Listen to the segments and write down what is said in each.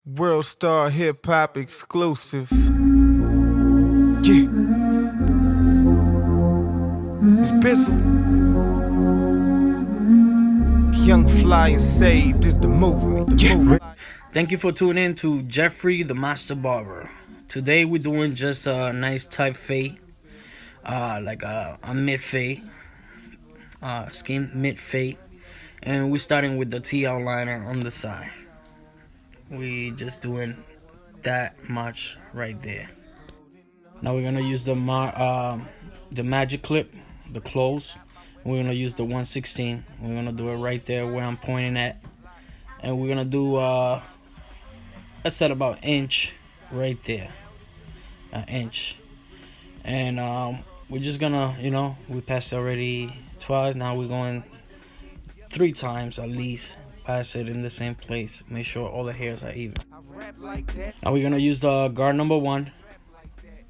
World Star Hip Hop exclusive. Yeah, it's Bizzle. Young Fly and Saved is the movement. Yeah. Thank you for tuning in to Jeffrey the Master Barber. Today we're doing just a nice type fade, like a mid fade, skin mid fade, and we're starting with the T outliner on the side. We just doing that much right there. Now we're gonna use the magic clip, the close. We're gonna use the 116. We're gonna do it right there where I'm pointing at, and we're gonna do I said about inch right there, an inch, and we're just gonna, we passed already twice. Now we're going 3 times at least. Pass it in the same place. Make sure all the hairs are even. Now we're gonna use the guard number 1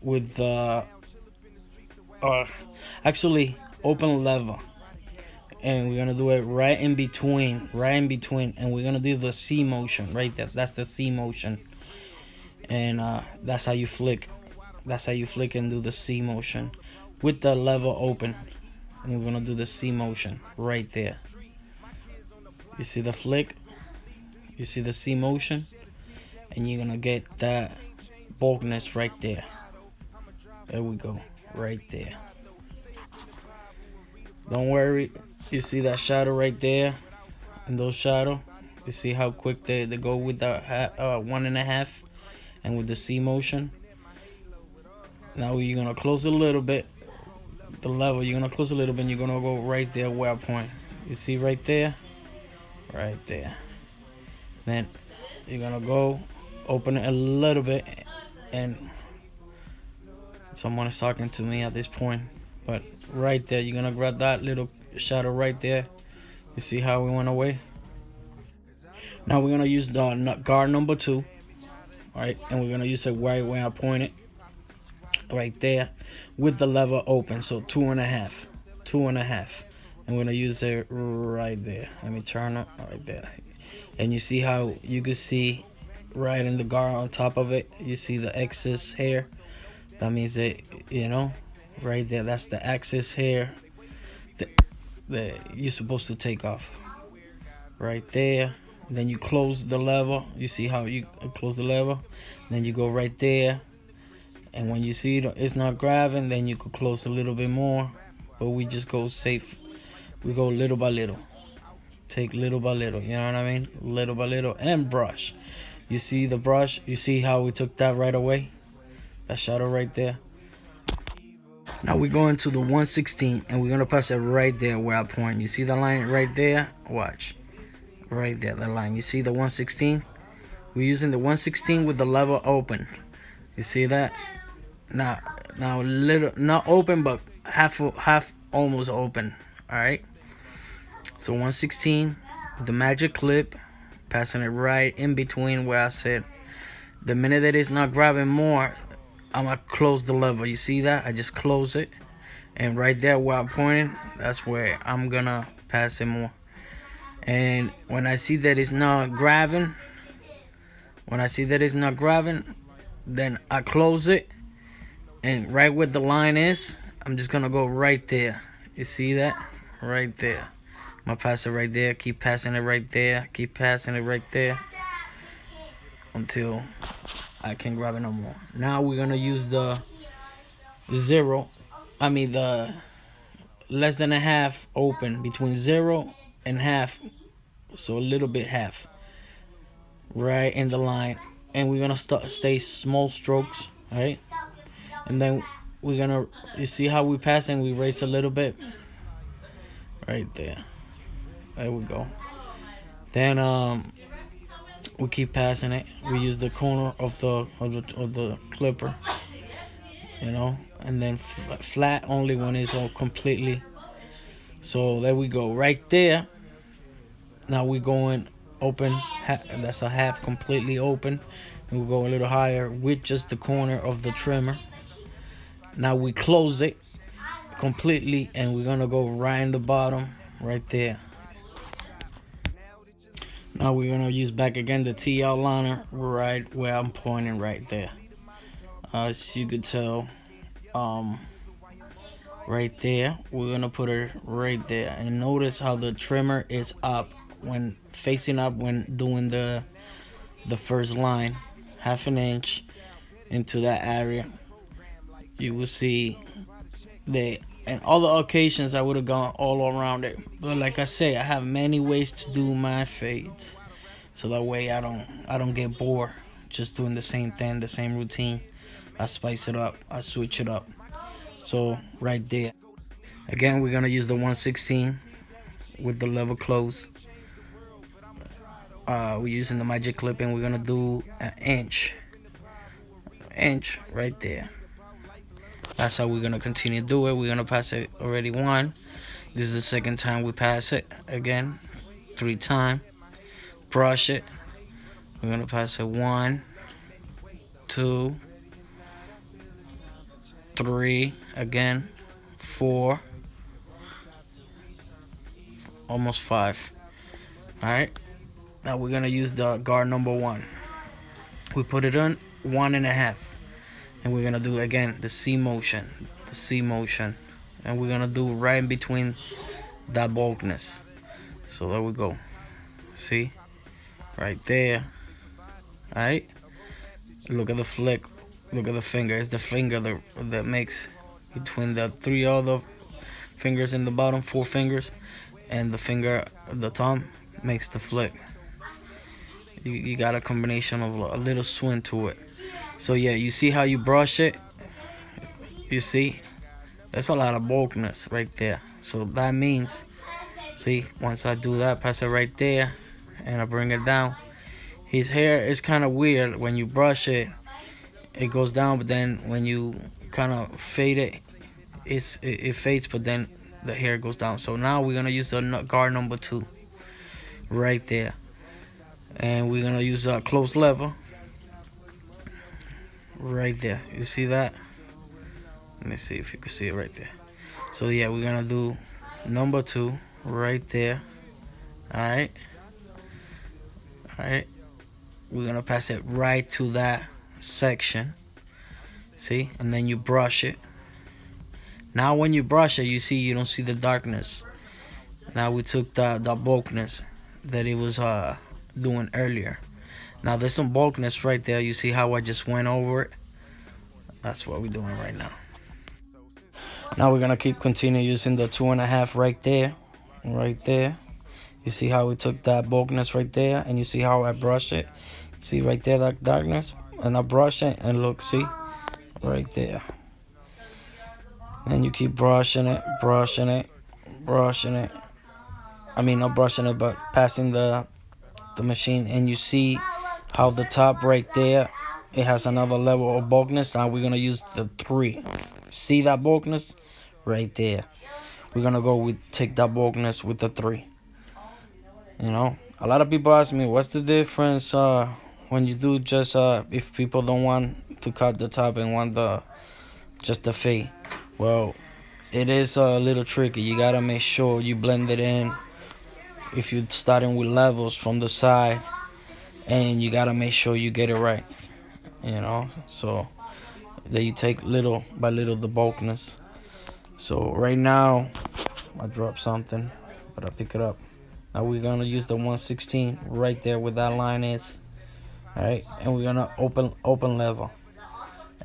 with the actually open lever, and we're gonna do it right in between, and we're gonna do the C motion right there. That's the C motion, and that's how you flick. That's how you flick and do the C motion with the lever open. And we're gonna do the C motion right there. You see the flick, you see the C motion, and you're gonna get that bulkiness right there. There we go, right there. Don't worry, you see that shadow right there, and those shadow. You see how quick they go with the 1.5 and with the C motion. Now you're gonna close a little bit, the level. You're gonna close a little bit, and you're gonna go right there where I point. You see right there, right there. Then you're gonna go open it a little bit, and someone is talking to me at this point. But right there, you're gonna grab that little shadow right there. You see how we went away? Now we're gonna use the guard number 2, right? And we're gonna use it right where I point it, right there, with the lever open. So 2.5, 2.5, and we're gonna use it right there. Let me turn it right there, and you see how you can see right in the guard on top of it. You see the excess hair. That means that, right there. That's the excess hair that you're supposed to take off. Right there. Then you close the lever. You see how you close the lever. Then you go right there. And when you see it's not grabbing, then you could close a little bit more. But we just go safe. We go little by little. Take little by little. You know what I mean? Little by little. And brush. You see the brush? You see how we took that right away? That shadow right there. Now we're going to the 116, and we're going to pass it right there where I point. You see the line right there? Watch. Right there, the line. You see the 116? We're using the 116 with the lever open. You see that? Now little, not open, but half almost open. All right. So 116, the magic clip, passing it right in between where I said. The minute that it's not grabbing more, I'm gonna close the lever. You see that? I just close it, and right there where I'm pointing, that's where I'm gonna pass it more. And when I see that it's not grabbing, then I close it, and right where the line is, I'm just gonna go right there. You see that? Right there. I'm gonna pass it right there. Keep passing it right there. Keep passing it right there until I can't grab it no more. Now we're gonna use the the less than a half open, between 0 and half, so a little bit half, right in the line. And we're gonna stay small strokes, right? And then we're gonna, you see how we pass and we raise a little bit, right there. There we go. Then we keep passing it. We use the corner of the clipper, and then flat only when it's all completely. So there we go, right there. Now we're going open. That's a half completely open, and we go a little higher with just the corner of the trimmer. Now we close it completely, and we're gonna go right in the bottom, right there. Now we're gonna use back again the T outliner right where I'm pointing right there. As you could tell, right there, we're gonna put it right there. And notice how the trimmer is up when facing up when doing the first line, 1/2 inch into that area. You will see the and all the occasions I would have gone all around it, but like I say, I have many ways to do my fades, so that way I don't get bored just doing the same thing, the same routine. I spice it up, I switch it up. So right there, again we're gonna use the 116 with the level close. We're using the magic clip and we're gonna do an inch right there. That's how we're gonna continue to do it. We're gonna pass it already one. This is the second time we pass it. Again, 3 times. Brush it. We're gonna pass it 1, 2, 3. Again, 4, almost 5. All right. Now we're gonna use the guard number 1. We put it on 1.5, and we're gonna do again the C motion, and we're gonna do right in between that bulkness. So there we go. See, right there. All right. Look at the flick. Look at the finger. It's the finger that makes between the 3 other fingers in the bottom, 4 fingers, and the finger, the thumb, makes the flick. You got a combination of a little swing to it. So yeah, you see how you brush it? You see? That's a lot of bulkiness right there. So that means, see, once I do that, pass it right there, and I bring it down. His hair is kind of weird. When you brush it, it goes down, but then when you kind of fade it, it fades, but then the hair goes down. So now we're gonna use the guard number 2 right there. And we're gonna use a close lever right there. You see that? Let me see if you can see it right there. So yeah, we're gonna do number 2 right there. All right. We're gonna pass it right to that section. See, and then you brush it. Now when you brush it, you see you don't see the darkness. Now we took the bulkiness that it was doing earlier. Now there's some bulkiness right there. You see how I just went over it? That's what we're doing right now. Now we're gonna continue using the 2.5 right there. You see how we took that bulkiness right there, and you see how I brush it. See right there, that darkness, and I brush it, and look, see, right there. And you keep brushing it. I mean, not brushing it, but passing the machine, and you see how the top right there, it has another level of bulkiness. Now we're gonna use the 3. See that bulkiness right there? We're gonna take that bulkiness with the 3. You know, a lot of people ask me, what's the difference when you do just if people don't want to cut the top and want just the fade? Well, it is a little tricky. You gotta make sure you blend it in. If you're starting with levels from the side, and you gotta make sure you get it right, you know, so that you take little by little the bulkiness. So right now I dropped something, but I pick it up. Now we're gonna use the 116 right there where that line is. All right, and we're gonna open level,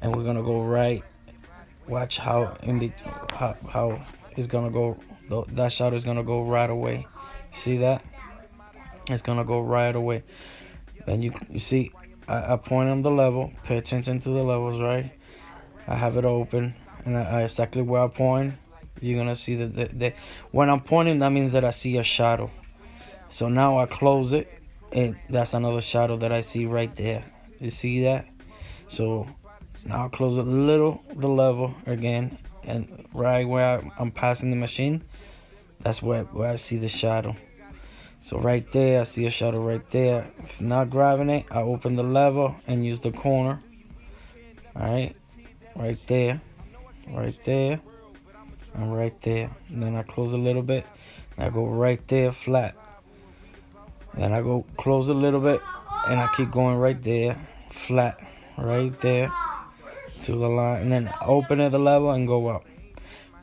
and we're gonna go right. Watch how how it's gonna go. That shot is gonna go right away. See that? It's gonna go right away. Then you see, I point on the level. Pay attention to the levels, right? I have it open, and I exactly where I point. You're gonna see that when I'm pointing, that means that I see a shadow. So now I close it, and that's another shadow that I see right there. You see that? So now I'll close a little the level again, and right where I'm passing the machine, that's where I see the shadow. So right there, I see a shadow right there. If not grabbing it, I open the level and use the corner. All right, right there, and right there. And then I close a little bit. And I go right there flat. Then I go close a little bit, and I keep going right there, flat, right there to the line, and then open at the level and go up.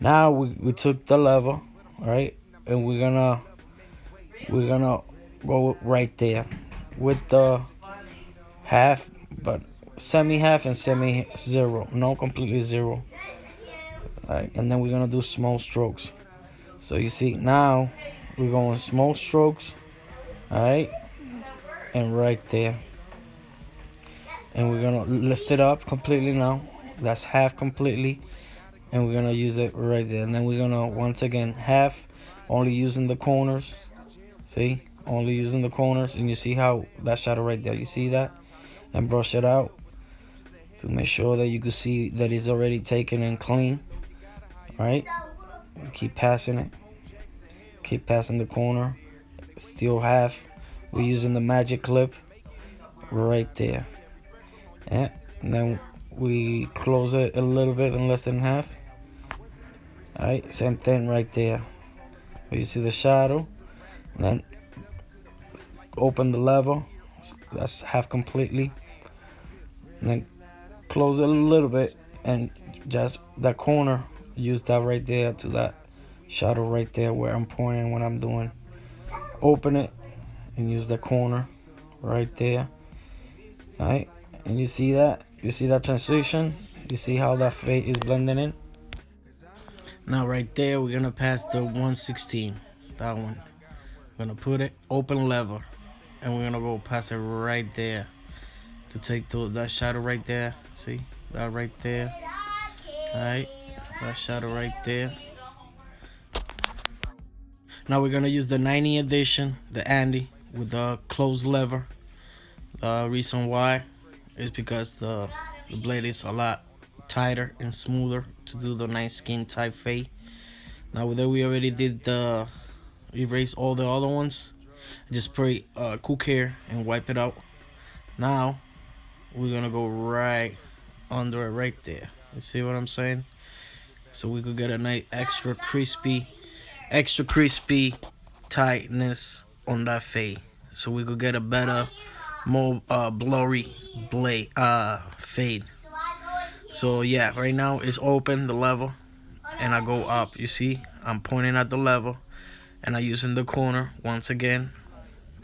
Now we took the level, right, and we're gonna go right there with the half, but semi-half and semi-zero, no completely zero. All right, and then we're gonna do small strokes. So you see now we're going small strokes, all right, and right there, and we're gonna lift it up completely now. That's half completely, and we're gonna use it right there. And then we're gonna once again half, only using the corners. See, only using the corners, and you see how that shadow right there. You see that, and brush it out to make sure that you can see that it's already taken and clean. All right, keep passing it. Keep passing the corner. Still half. We're using the magic clip right there. Yeah. And then we close it a little bit in less than half. Alright, same thing right there. You see the shadow. And then open the level. That's half completely. And then close it a little bit, and just that corner, use that right there to that shadow right there where I'm pointing when I'm doing. Open it and use the corner right there. Alright, and you see that? You see that transition? You see how that fade is blending in? Now right there, we're gonna pass the 116. That one. We're gonna put it open lever, and we're gonna go pass it right there to take that shadow right there. See that right there? Alright, that shadow right there. Now we're gonna use the 90 edition, the Andy, with the closed lever. The reason why is because the blade is a lot tighter and smoother to do the nice skin type fade. Now that we already did the erase all the other ones, just spray Cool Care and wipe it out. Now we're gonna go right under it right there. You see what I'm saying? So we could get a nice extra crispy tightness on that fade. So we could get a better, more blurry blade fade. So yeah, right now it's open the level, and I go up. You see, I'm pointing at the level, and I'm using the corner once again.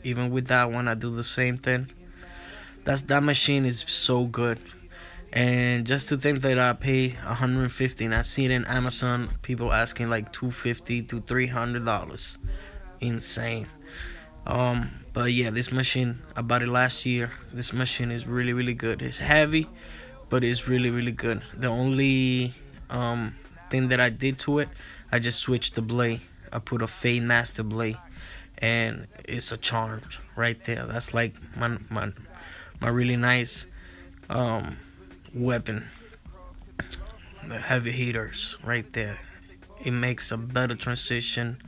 Even with that one, I do the same thing. That machine is so good. And just to think that I pay $150, and I see it in Amazon, people asking like $250 to $300. Insane. But yeah, this machine, I bought it last year. This machine is really, really good. It's heavy, but it's really, really good. The only thing that I did to it, I just switched the blade. I put a Fade Master blade, and it's a charm right there. That's like my really nice weapon. The heavy hitters right there. It makes a better transition.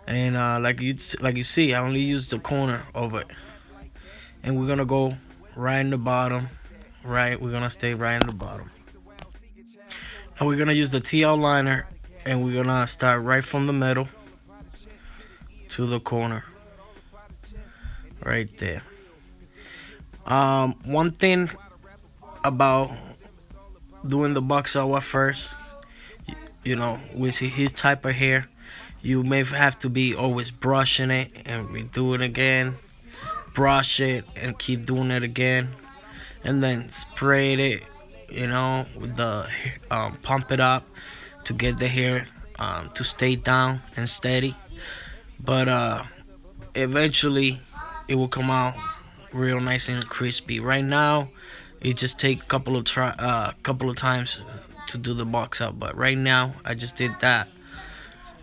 And like you see, I only use the corner of it, and we're gonna go right in the bottom. Right, we're gonna stay right in the bottom. And we're gonna use the TL liner, and we're gonna start right from the middle to the corner, right there. One thing about doing the box out first, you know, with his type of hair, you may have to be always brushing it and redo it again, brush it and keep doing it again, and then spray it, you know, with the pump it up to get the hair to stay down and steady. But eventually it will come out real nice and crispy. Right now it just take a couple of times to do the box out, but right now I just did that.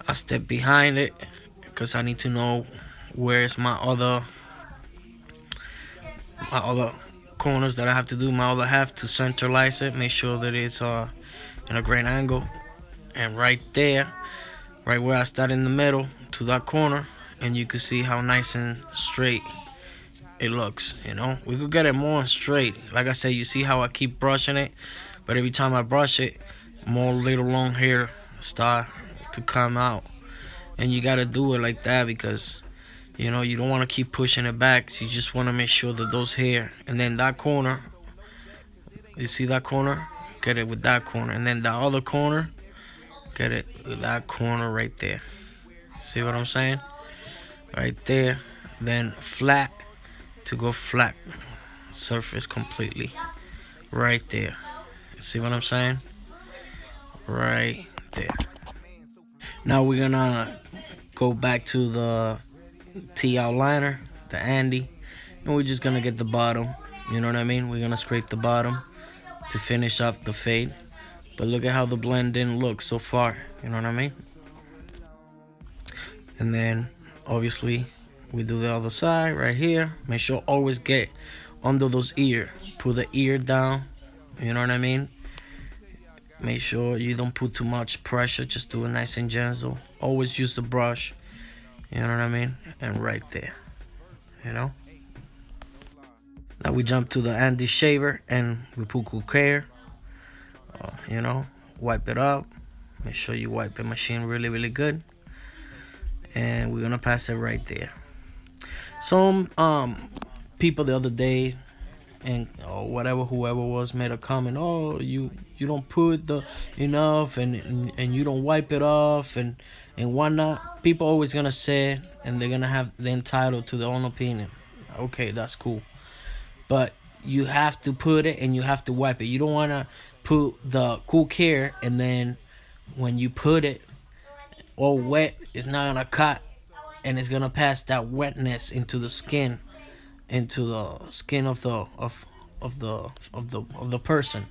I step behind it because I need to know where's my other corners that I have to do, my other half, to centralize it, make sure that it's in a great angle. And right there, right where I start in the middle to that corner, and you can see how nice and straight it looks. You know, we could get it more straight. Like I said, you see how I keep brushing it, but every time I brush it, more little long hair start to come out. And you gotta do it like that because You know, you don't want to keep pushing it back. So you just want to make sure that those hair, and then that corner, you see that corner? Get it with that corner. And then the other corner, get it with that corner right there. See what I'm saying? Right there. Then flat to go flat surface completely. Right there. See what I'm saying? Right there. Now we're gonna go back to the T outliner, the Andy, and we're just gonna get the bottom. You know what I mean? We're gonna scrape the bottom to finish off the fade. But look at how the blend in looks so far. You know what I mean? And then obviously we do the other side right here. Make sure always get under those ears. Put the ear down. You know what I mean? Make sure you don't put too much pressure. Just do it nice and gentle. Always use the brush. You know what I mean? And right there. You know? Now we jump to the Andy shaver and we put good care. You know? Wipe it up. Make sure you wipe the machine really, really good. And we're gonna pass it right there. Some people the other day, and or whatever, whoever was, made a comment. Oh, you don't put the enough, and you don't wipe it off, and whatnot. People always gonna say, and they're gonna have the entitled to their own opinion. Okay, that's cool, but you have to put it and you have to wipe it. You don't wanna put the cool care and then when you put it all wet, it's not gonna cut, and it's gonna pass that wetness into the skin of the person.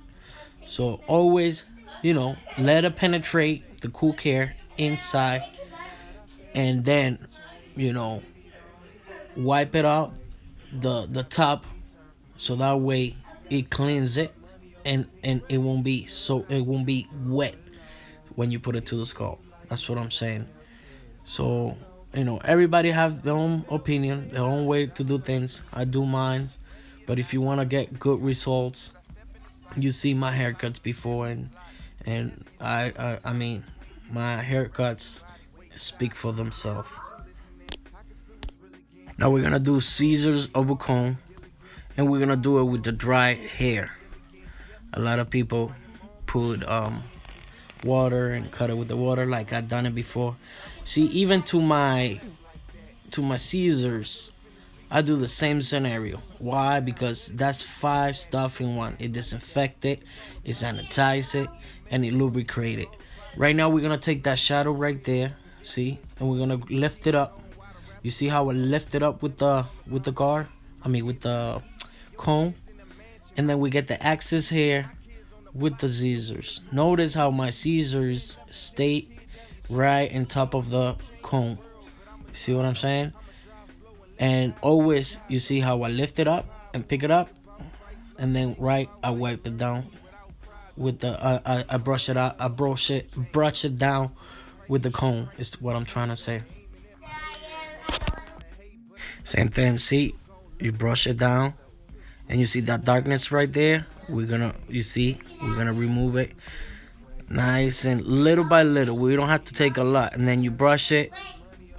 So always, you know, let it penetrate the cool care inside, and then, you know, wipe it out the top, so that way it cleans it, and it won't be wet when you put it to the scalp. That's what I'm saying. So, you know, everybody have their own opinion, their own way to do things. I do mine, but if you want to get good results, you see my haircuts before, and I mean, my haircuts speak for themselves. Now we're gonna do scissors over comb, and we're gonna do it with the dry hair. A lot of people put water and cut it with the water, like I've done it before. See, even to my scissors, I do the same scenario. Why? Because that's 5 stuff in one. It disinfect it, it sanitize it, and it lubricate it. Right now we're gonna take that shadow right there, see, and we're gonna lift it up. You see how I lift it up with the guard? With the comb, and then we get the excess hair with the scissors. Notice how my scissors stay right on top of the comb. See what I'm saying? And always, you see how I lift it up and pick it up, and then I wipe it down with the I brush it out. I brush it down with the comb. Is what I'm trying to say. Same thing. See, you brush it down, and you see that darkness right there. We're gonna remove it nice and little by little. We don't have to take a lot, and then you brush it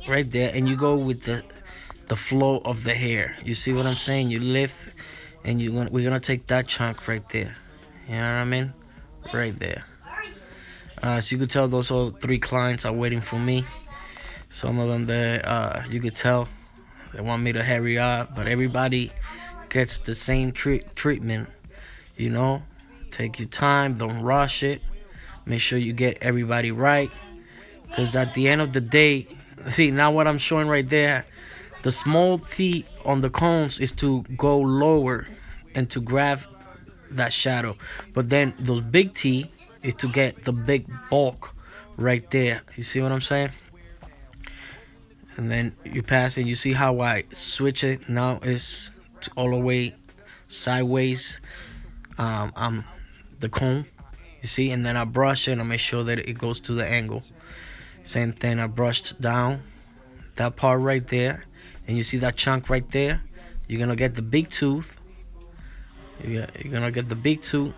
right there, and you go with the flow of the hair. You see what I'm saying? You lift, and we're gonna take that chunk right there. You know what I mean? Right there. As you could tell, those all 3 clients are waiting for me. Some of them there, you could tell they want me to hurry up, but everybody gets the same treatment. You know, take your time, don't rush it. Make sure you get everybody right, because at the end of the day, see, now what I'm showing right there, the small T on the cones is to go lower and to grab that shadow, but then those big T is to get the big bulk right there. You see what I'm saying? And then you pass it. You see how I switch it? Now it's all the way sideways. The comb, you see, and then I brush it and I make sure that it goes to the angle. Same thing, I brushed down that part right there, and you see that chunk right there. You're gonna get the big tooth. You're gonna get the big tooth,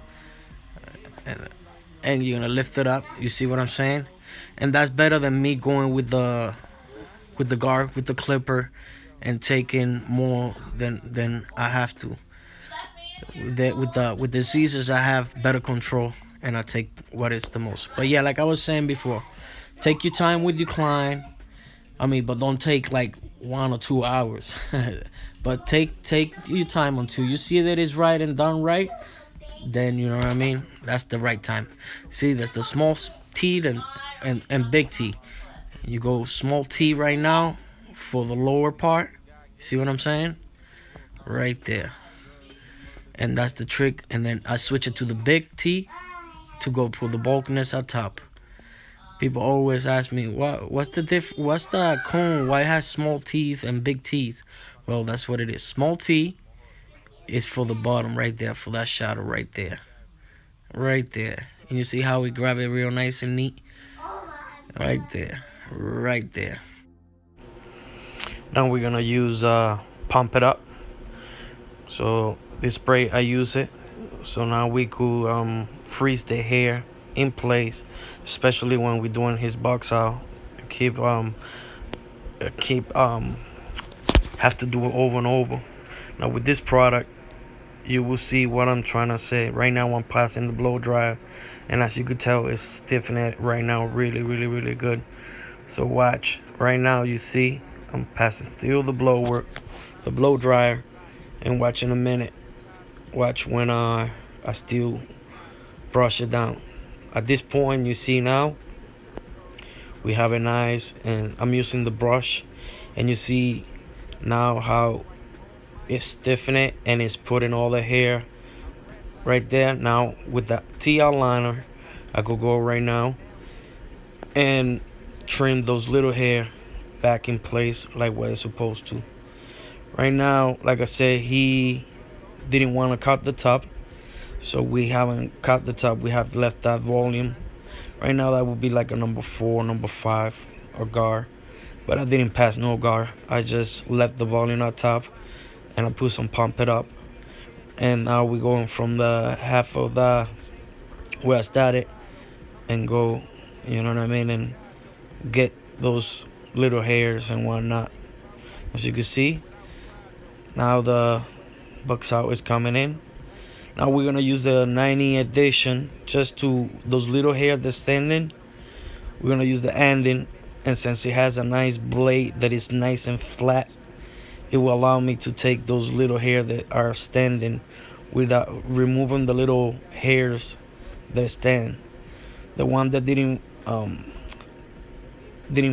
and you're gonna lift it up. You see what I'm saying? And that's better than me going with the with the clipper and taking more than I have to. With the scissors, I have better control, and I take what is the most. But yeah, like I was saying before, take your time with your climb. I mean, but don't take like 1 or 2 hours. But take your time until you see that it's right and done right. Then you know what I mean. That's the right time. See, that's the small T and big T. You go small T right now for the lower part. See what I'm saying? Right there. And that's the trick. And then I switch it to the big T to go for the bulkiness at top. People always ask me, what's the cone? Why it has small teeth and big teeth? Well, that's what it is. Small T is for the bottom right there, for that shadow right there. Right there. And you see how we grab it real nice and neat? Right there. Right there. Now we're gonna use Pump It Up. So this spray, I use it. So now we could freeze the hair in place, especially when we're doing his box out. Keep have to do it over and over. Now with this product, you will see what I'm trying to say. Right now I'm passing the blow dryer, and as you could tell, it's stiffening it right now really good. So watch. Right now you see I'm passing through the blow dryer, and watch in a minute. Watch when I still brush it down. At this point, you see now we have it nice, and I'm using the brush, and you see now how it's stiffening and it's putting all the hair right there. Now with the T outliner, I could go right now and trim those little hair back in place like what it's supposed to. Right now, like I said, he didn't want to cut the top, so we haven't cut the top. We have left that volume. Right now that would be like a number 4, number 5 or gar, but I didn't pass no gar. I just left the volume at top, and I put some Pump It Up. And now we're going from the half of the where I started and go, you know what I mean, and get those little hairs and whatnot. As you can see, now the box out is coming in. Now we're gonna use the 90 edition just to those little hair that's standing. We're gonna use the ending, and since it has a nice blade that is nice and flat, it will allow me to take those little hair that are standing without removing the little hairs that stand. The one that didn't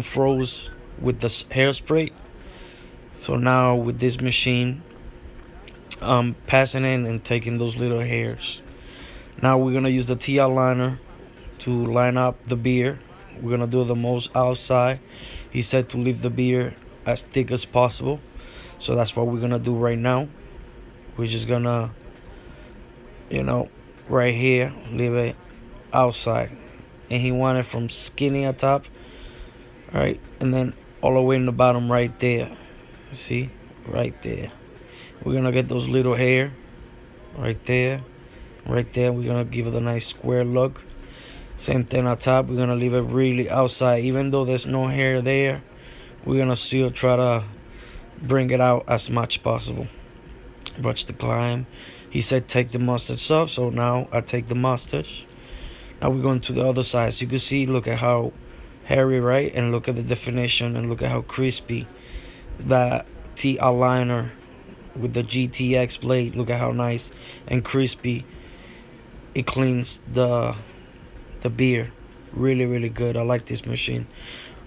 froze with the hairspray. So now with this machine, passing in and taking those little hairs. Now we're gonna use the T outliner to line up the beard. We're gonna do the most outside. He said to leave the beard as thick as possible, so that's what we're gonna do right now. We're just gonna, right here, leave it outside. And he wanted from skinny at top, right, and then all the way in the bottom right there. See, right there. We're gonna get those little hair right there. We're gonna give it a nice square look. Same thing on top. We're gonna leave it really outside. Even though there's no hair there, we're gonna still try to bring it out as much possible. Watch the climb. He said take the mustache off, so now I take the mustache. Now we're going to the other side. So you can see, look at how hairy, right? And look at the definition, and look at how crispy that T outliner with the GTX blade. Look at how nice and crispy it cleans the beard. Really good. I like this machine.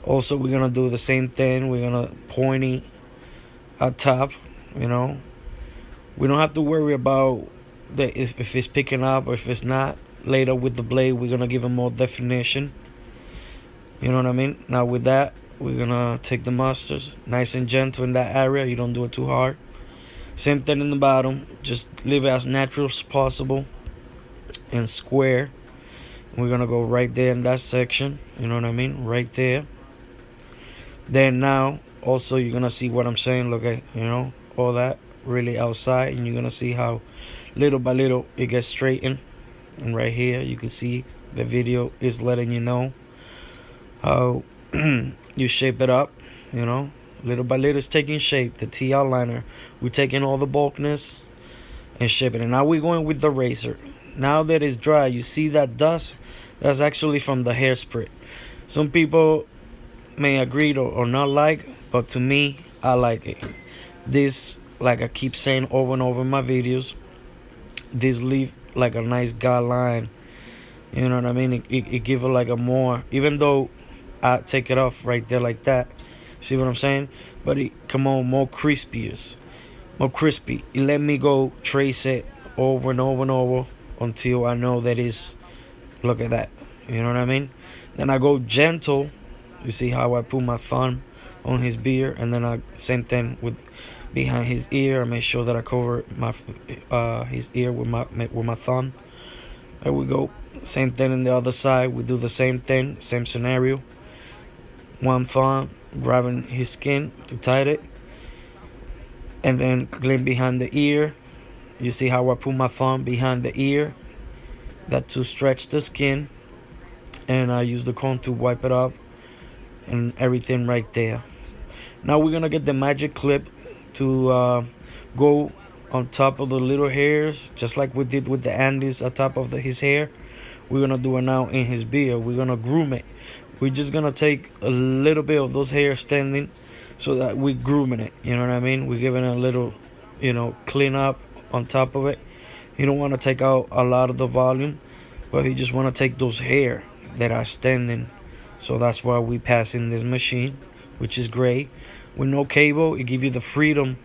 Also, we're gonna do the same thing. We're gonna pointy at top. We don't have to worry about if it's picking up or if it's not. Later with the blade, we're gonna give it more definition. You know what I mean? Now with that, we're gonna take the mustache, nice and gentle in that area. You don't do it too hard. Same thing in the bottom. Just leave it as natural as possible and square. We're gonna go right there in that section. You know what I mean? Right there. Then now, also you're gonna see what I'm saying. Look at, all that really outside, and you're gonna see how little by little it gets straightened. And right here, you can see the video is letting you know how you shape it up. You know, little by little, it's taking shape. The T outliner, we're taking all the bulkness and shaping it. Now we're going with the razor. Now that it's dry, you see that dust? That's actually from the hairspray. Some people may agree or not like, but to me, I like it. This, like I keep saying over and over in my videos, this leave like a nice guideline. You know what I mean? It give it like a more, even though I take it off right there like that. See what I'm saying? But it come on more more crispy. It let me go trace it over and over and over until I know that it's, look at that. You know what I mean? Then I go gentle. You see how I put my thumb on his beard, and then I same thing with behind his ear. I make sure that I cover my his ear with my thumb. There we go. Same thing in the other side. We do the same thing, same scenario. One thumb grabbing his skin to tight it, and then clean behind the ear. You see how I put my thumb behind the ear, that to stretch the skin, and I use the comb to wipe it up and everything right there. Now we're gonna get the magic clip to go on top of the little hairs, just like we did with the Andes on top of his hair. We're gonna do it now in his beard. We're gonna groom it. We're just gonna take a little bit of those hairs standing, so that we're grooming it. You know what I mean? We're giving it a little, clean up on top of it. You don't want to take out a lot of the volume, but you just want to take those hair that are standing. So that's why we pass in this machine, which is great. With no cable, it gives you the freedom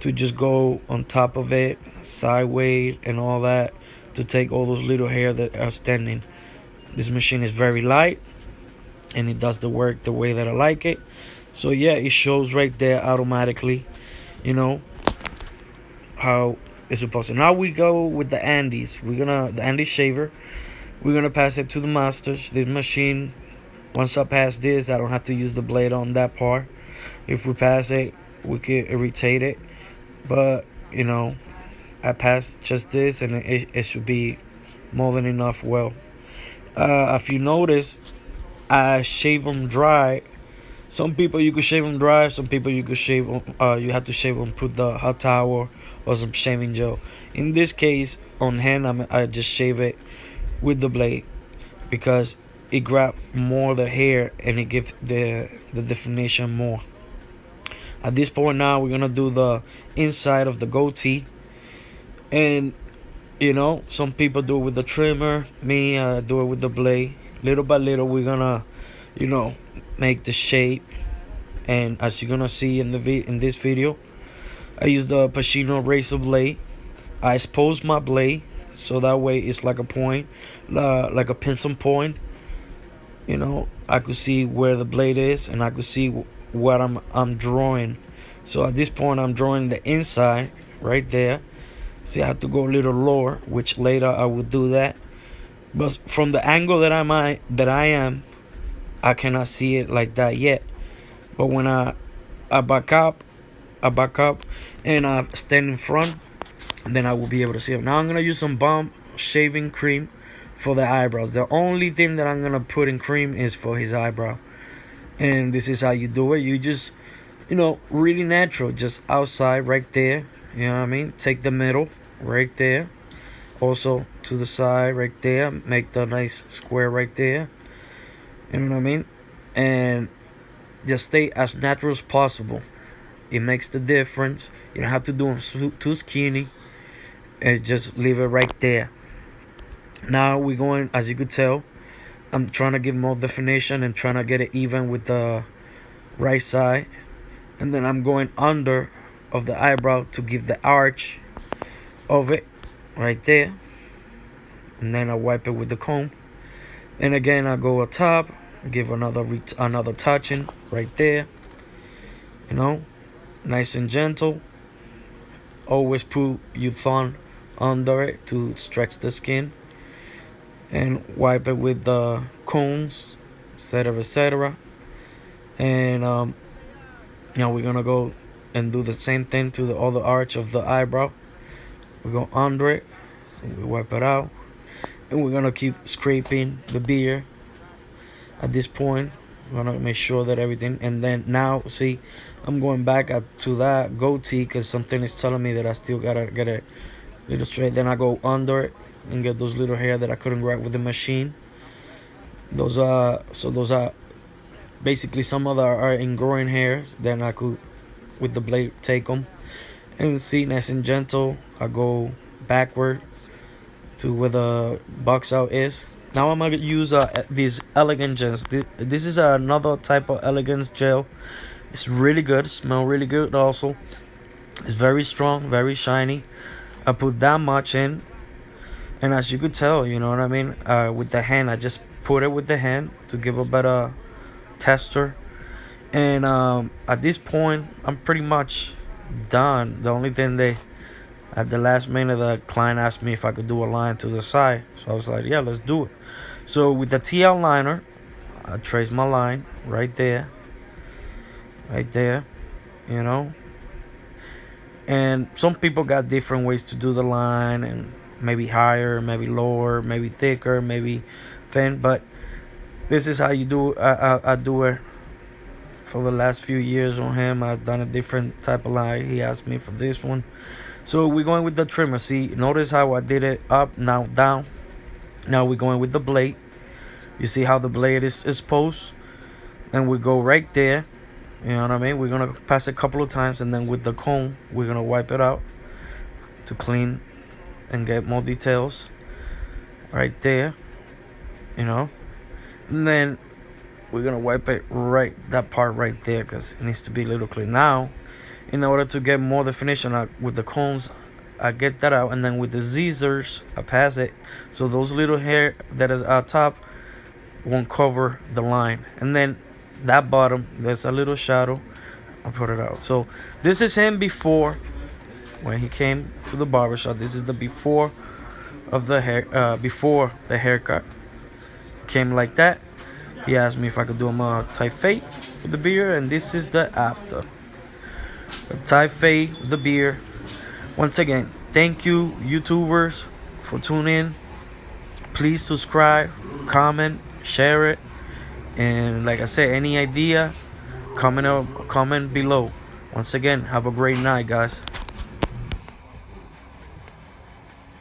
to just go on top of it, sideways and all that, to take all those little hair that are standing. This machine is very light, and it does the work the way that I like it. So yeah, it shows right there automatically, how it's supposed to. Now we go with the Andes. The Andes shaver. We're gonna pass it to the masters. This machine, once I pass this, I don't have to use the blade on that part. If we pass it, we could irritate it, but I passed just this, and it should be more than enough. Well, if you notice, I shave them dry. Some people you could shave them dry. Some people you could shave them. You have to shave them. Put the hot towel or some shaving gel. In this case, on hand, I just shave it with the blade, because it grabs more the hair and it gives the definition more. At this point now, we're gonna do the inside of the goatee, and some people do it with the trimmer. Me, I do it with the blade. Little by little, we're gonna make the shape. And as you're gonna see in this video, I use the Pacino razor blade. I expose my blade, so that way it's like a point, like a pencil point. I could see where the blade is, and I could see what I'm drawing. So at this point, I'm drawing the inside right there. See, I have to go a little lower, which later I will do that. But from the angle that I am, I cannot see it like that yet. But when I back up, and I stand in front, then I will be able to see it. Now I'm gonna use some balm shaving cream for the eyebrows. The only thing that I'm gonna put in cream is for his eyebrow. And this is how you do it. You just, really natural, just outside right there. You know what I mean? Take the middle right there. Also to the side right there. Make the nice square right there. You know what I mean? And just stay as natural as possible. It makes the difference. You don't have to do them too skinny. And just leave it right there. Now we're going, as you could tell, I'm trying to give more definition and trying to get it even with the right side. And then I'm going under of the eyebrow to give the arch of it right there. And then I wipe it with the comb. And again, I go atop, give another touching right there. Nice and gentle. Always put your thumb under it to stretch the skin, and wipe it with the combs, etc. And we're gonna go and do the same thing to the other arch of the eyebrow. We go under it, and we wipe it out, and we're gonna keep scraping the beard. At this point, gonna make sure that everything. And then now, see, I'm going back up to that goatee because something is telling me that I still gotta get a little straight. Then I go under it and get those little hair that I couldn't grab with the machine. Those are basically some other are ingrowing hairs. Then I could, with the blade, take them and see, nice and gentle. I go backward to where the box out is. Now I'm gonna use these elegant gels. This is another type of elegance gel. It's really good, smell really good also. It's very strong, very shiny. I put that much in, and as you could tell, you know what I mean, with the hand, I just put it with the hand to give a better texture. And at this point, I'm pretty much done. The only thing at the last minute, the client asked me if I could do a line to the side, so I was like, yeah, let's do it. So with the TL liner, I trace my line right there, you know. And some people got different ways to do the line, and maybe higher, maybe lower, maybe thicker, maybe thin, but this is how you do. I do it for the last few years on him. I've done a different type of line. He asked me for this one. So we're going with the trimmer. See, notice how I did it up, now down. Now we're going with the blade. You see how the blade is posed? And we go right there. You know what I mean? We're going to pass a couple of times, and then with the comb, we're going to wipe it out to clean and get more details. Right there. You know? And then we're going to wipe it right, that part right there, because it needs to be a little clean. Now, in order to get more definition with the combs, I get that out, and then with the scissors I pass it so those little hair that is on top won't cover the line. And then that bottom, there's a little shadow, I put it out. So this is him before, when he came to the barbershop. This is the before of the hair, before the haircut. Came like that. He asked me if I could do him a tight fade with the beard, and this is the after. A tight fade with the beard. Once again, thank you, YouTubers, for tuning in. Please subscribe, comment, share it, and like I said, any idea, comment below. Once again, have a great night, guys.